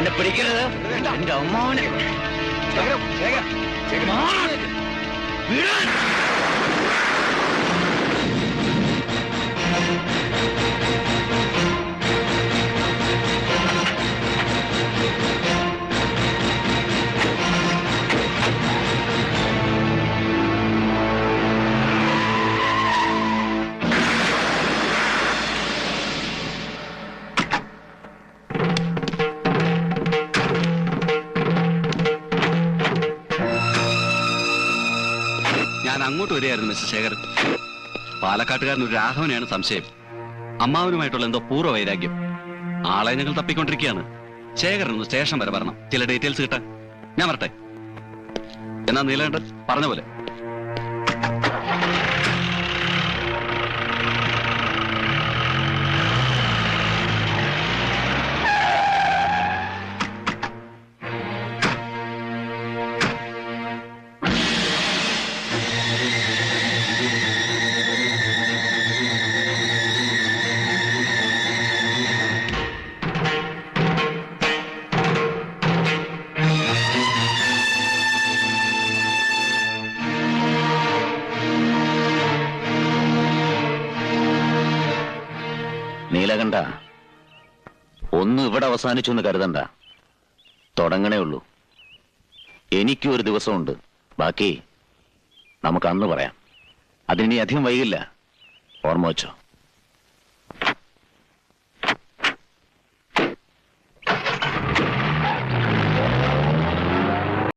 എന്നെ പിടിക്കരുത്. എന്റെ അമ്മാവനെ ഞാൻ അങ്ങോട്ട് വരികയായിരുന്നു മിസ്റ്റർ ശേഖർ. പാലക്കാട്ടുകാരൻ ഒരു രാഘവനെയാണ് സംശയം. അമ്മാവനുമായിട്ടുള്ള എന്തോ പൂർവ്വ വൈരാഗ്യം. ആളെ ഞങ്ങൾ തപ്പിക്കൊണ്ടിരിക്കുകയാണ്. ശേഖരനൊന്ന് സ്റ്റേഷൻ വരെ വരണം, ചില ഡീറ്റെയിൽസ് കിട്ടാൻ. ഞാൻ വരട്ടെ. എന്നാ നീലകണ്ഠൻ പറഞ്ഞ പോലെ. നീലകണ്ഠ, ഒന്നും ഇവിടെ അവസാനിച്ചു എന്ന് കരുതണ്ട. തുടങ്ങണേ ഉള്ളൂ. എനിക്കും ഒരു ദിവസമുണ്ട്. ബാക്കി നമുക്ക് അന്ന് പറയാം. അതിനി അധികം വൈകില്ല. ഓർമ്മ വെച്ചോ.